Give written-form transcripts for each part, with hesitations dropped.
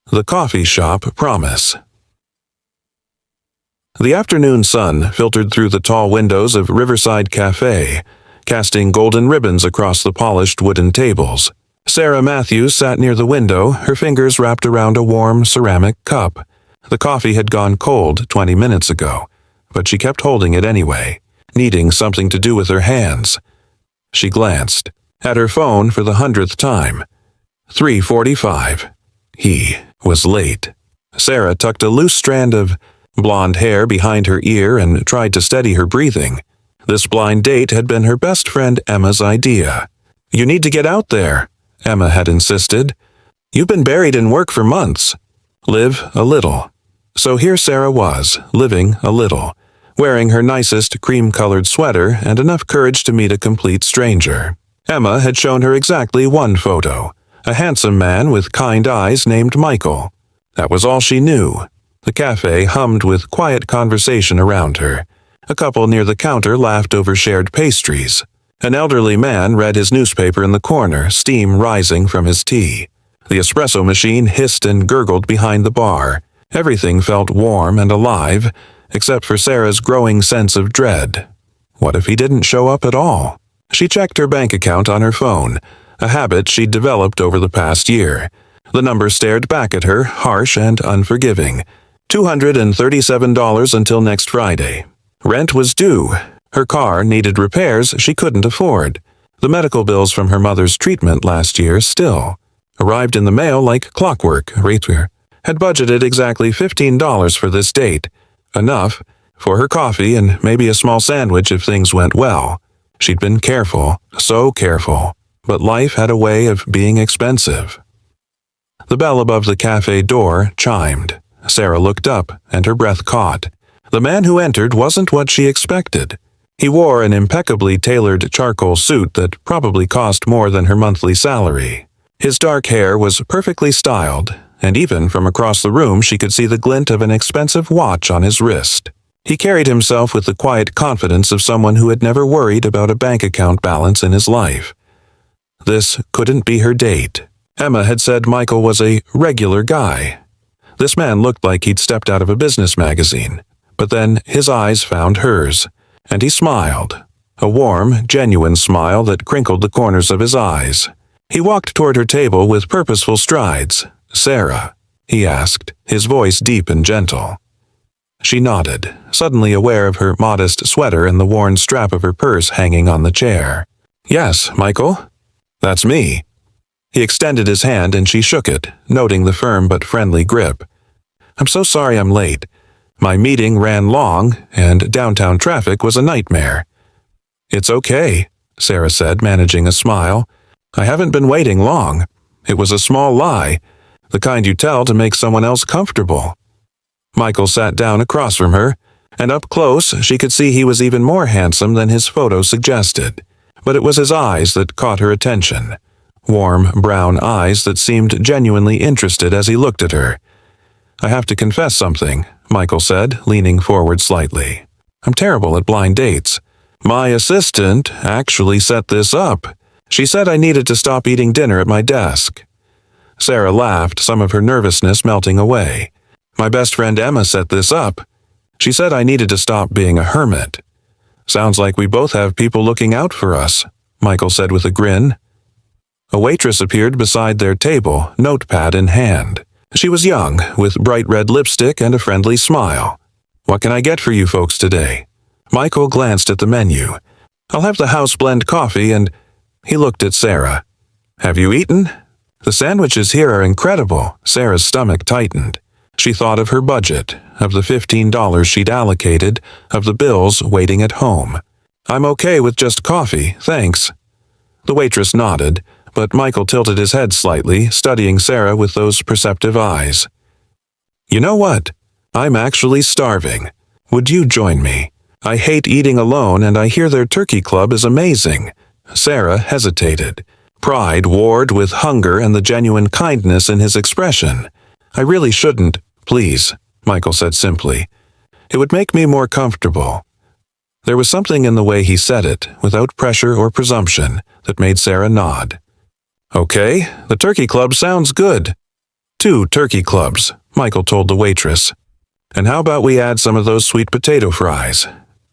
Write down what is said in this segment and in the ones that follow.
The Coffee Shop Promise. The afternoon sun filtered through the tall windows of Riverside Café, casting golden ribbons across the polished wooden tables. Sarah Matthews sat near the window, her fingers wrapped around a warm ceramic cup. The coffee had gone cold 20 minutes ago, but she kept holding it anyway, needing something to do with her hands. She glanced at her phone for the 100th time. 3:45. He was late. Sarah tucked a loose strand of blonde hair behind her ear and tried to steady her breathing. This blind date had been her best friend Emma's idea. "You need to get out there," Emma had insisted. "You've been buried in work for months. Live a little." So here Sarah was, living a little, wearing her nicest cream-colored sweater and enough courage to meet a complete stranger. Emma had shown her exactly one photo, a handsome man with kind eyes named Michael. That was all she knew. The cafe hummed with quiet conversation around her. A couple near the counter laughed over shared pastries. An elderly man read his newspaper in the corner, steam rising from his tea. The espresso machine hissed and gurgled behind the bar. Everything felt warm and alive, except for Sarah's growing sense of dread. What if he didn't show up at all? She checked her bank account on her phone, a habit she'd developed over the past year. The number stared back at her, harsh and unforgiving. $237 until next Friday. Rent was due. Her car needed repairs she couldn't afford. The medical bills from her mother's treatment last year still arrived in the mail like clockwork. Rachel had budgeted exactly $15 for this date, enough for her coffee and maybe a small sandwich if things went well. She'd been careful, so careful, but life had a way of being expensive. The bell above the cafe door chimed. Sarah looked up, and her breath caught. The man who entered wasn't what she expected. He wore an impeccably tailored charcoal suit that probably cost more than her monthly salary. His dark hair was perfectly styled, and even from across the room she could see the glint of an expensive watch on his wrist. He carried himself with the quiet confidence of someone who had never worried about a bank account balance in his life. This couldn't be her date. Emma had said Michael was a regular guy. This man looked like he'd stepped out of a business magazine, but then his eyes found hers, and he smiled, a warm, genuine smile that crinkled the corners of his eyes. He walked toward her table with purposeful strides. "Sarah?" he asked, his voice deep and gentle. She nodded, suddenly aware of her modest sweater and the worn strap of her purse hanging on the chair. "Yes, Michael? That's me." He extended his hand and she shook it, noting the firm but friendly grip. "I'm so sorry I'm late. My meeting ran long, and downtown traffic was a nightmare." "It's okay," Sarah said, managing a smile. "I haven't been waiting long. It was a small lie, the kind you tell to make someone else comfortable." Michael sat down across from her, and up close she could see he was even more handsome than his photo suggested. But it was his eyes that caught her attention. Warm, brown eyes that seemed genuinely interested as he looked at her. "I have to confess something," Michael said, leaning forward slightly. "I'm terrible at blind dates. My assistant actually set this up. She said I needed to stop eating dinner at my desk." Sarah laughed, some of her nervousness melting away. "My best friend Emma set this up. She said I needed to stop being a hermit." "Sounds like we both have people looking out for us," Michael said with a grin. A waitress appeared beside their table, notepad in hand. She was young, with bright red lipstick and a friendly smile. "What can I get for you folks today?" Michael glanced at the menu. "I'll have the house blend coffee and—" He looked at Sarah. "Have you eaten?" "The sandwiches here are incredible." Sarah's stomach tightened. She thought of her budget, of the $15 she'd allocated, of the bills waiting at home. "I'm okay with just coffee, thanks." The waitress nodded, but Michael tilted his head slightly, studying Sarah with those perceptive eyes. "You know what? I'm actually starving. Would you join me? I hate eating alone, and I hear their turkey club is amazing." Sarah hesitated. Pride warred with hunger and the genuine kindness in his expression. "I really shouldn't, please," Michael said simply. "It would make me more comfortable." There was something in the way he said it, without pressure or presumption, that made Sarah nod. "Okay, the turkey club sounds good." 2 turkey clubs, Michael told the waitress. And how about we add some of those sweet potato fries?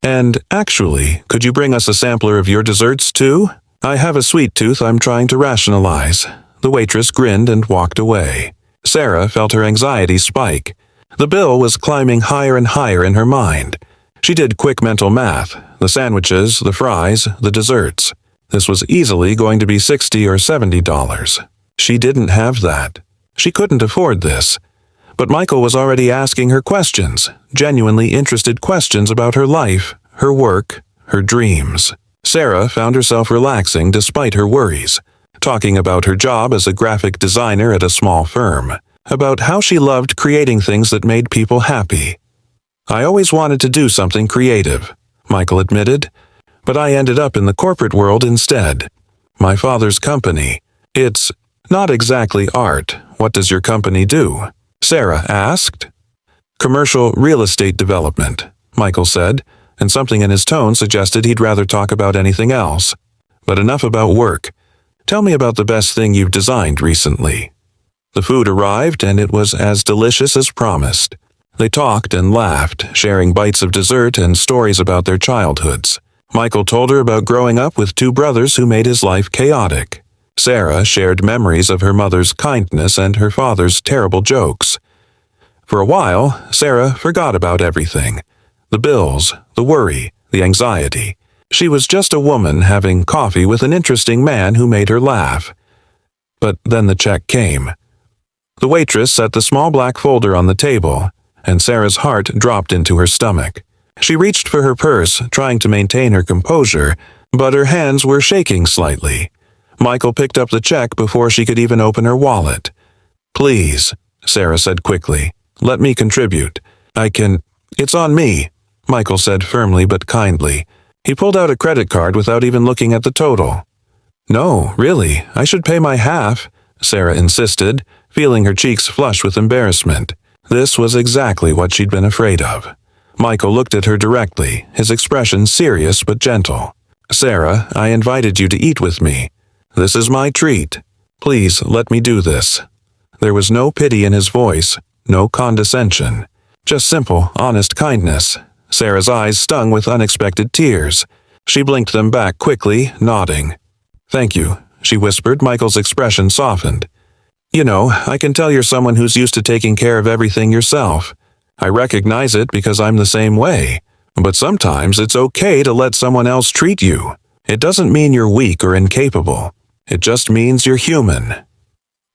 And, actually, could you bring us a sampler of your desserts, too? I have a sweet tooth I'm trying to rationalize. The waitress grinned and walked away. Sarah felt her anxiety spike. The bill was climbing higher and higher in her mind. She did quick mental math, the sandwiches, the fries, the desserts. This was easily going to be $60 or $70. She didn't have that. She couldn't afford this. But Michael was already asking her questions, genuinely interested questions about her life, her work, her dreams. Sarah found herself relaxing despite her worries, talking about her job as a graphic designer at a small firm, about how she loved creating things that made people happy. I always wanted to do something creative, Michael admitted, but I ended up in the corporate world instead. My father's company. It's not exactly art. What does your company do? Sarah asked. Commercial real estate development, Michael said, and something in his tone suggested he'd rather talk about anything else. But enough about work. Tell me about the best thing you've designed recently. The food arrived, and it was as delicious as promised. They talked and laughed, sharing bites of dessert and stories about their childhoods. Michael told her about growing up with 2 brothers who made his life chaotic. Sarah shared memories of her mother's kindness and her father's terrible jokes. For a while, Sarah forgot about everything. The bills, the worry, the anxiety. She was just a woman having coffee with an interesting man who made her laugh. But then the check came. The waitress set the small black folder on the table, and Sarah's heart dropped into her stomach. She reached for her purse, trying to maintain her composure, but her hands were shaking slightly. Michael picked up the check before she could even open her wallet. Please, Sarah said quickly. Let me contribute. It's on me, Michael said firmly but kindly. He pulled out a credit card without even looking at the total. No, really, I should pay my half, Sarah insisted, feeling her cheeks flush with embarrassment. This was exactly what she'd been afraid of. Michael looked at her directly, his expression serious but gentle. Sarah, I invited you to eat with me. This is my treat. Please let me do this. There was no pity in his voice, no condescension, just simple, honest kindness. Sarah's eyes stung with unexpected tears. She blinked them back quickly, nodding. Thank you, she whispered. Michael's expression softened. You know, I can tell you're someone who's used to taking care of everything yourself. I recognize it because I'm the same way. But sometimes it's okay to let someone else treat you. It doesn't mean you're weak or incapable. It just means you're human.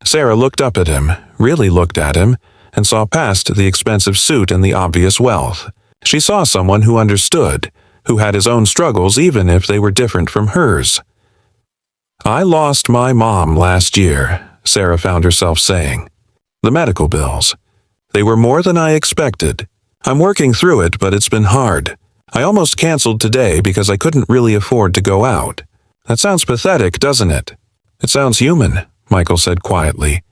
Sarah looked up at him, really looked at him, and saw past the expensive suit and the obvious wealth. She saw someone who understood, who had his own struggles even if they were different from hers. I lost my mom last year, Sarah found herself saying. The medical bills. They were more than I expected. I'm working through it, but it's been hard. I almost canceled today because I couldn't really afford to go out. That sounds pathetic, doesn't it? It sounds human, Michael said quietly.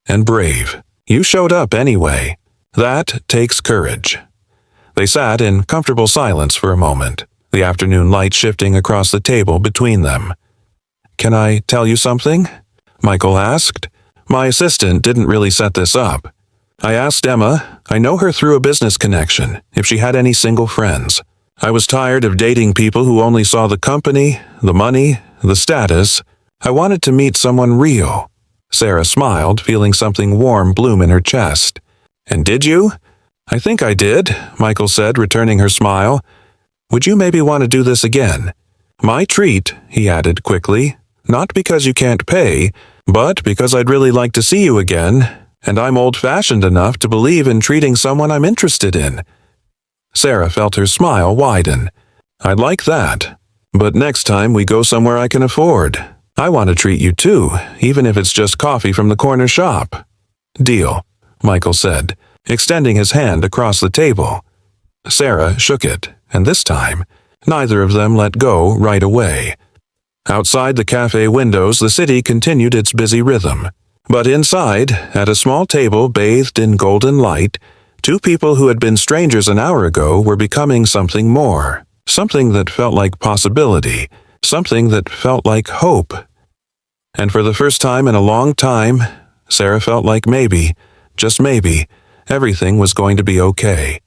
And brave. You showed up anyway. That takes courage. They sat in comfortable silence for a moment, the afternoon light shifting across the table between them. Can I tell you something? Michael asked. My assistant didn't really set this up. I asked Emma, I know her through a business connection, if she had any single friends. I was tired of dating people who only saw the company, the money, the status. I wanted to meet someone real. Sarah smiled, feeling something warm bloom in her chest. And did you? I think I did, Michael said, returning her smile. Would you maybe want to do this again? My treat, he added quickly. Not because you can't pay, but because I'd really like to see you again, and I'm old-fashioned enough to believe in treating someone I'm interested in. Sarah felt her smile widen. I'd like that. But next time we go somewhere I can afford. I want to treat you too, even if it's just coffee from the corner shop. Deal, Michael said, extending his hand across the table. Sarah shook it, and this time, neither of them let go right away. Outside the cafe windows, the city continued its busy rhythm. But inside, at a small table bathed in golden light, 2 people who had been strangers an hour ago were becoming something more, something that felt like possibility, something that felt like hope. And for the first time in a long time, Sarah felt like maybe, just maybe, everything was going to be okay.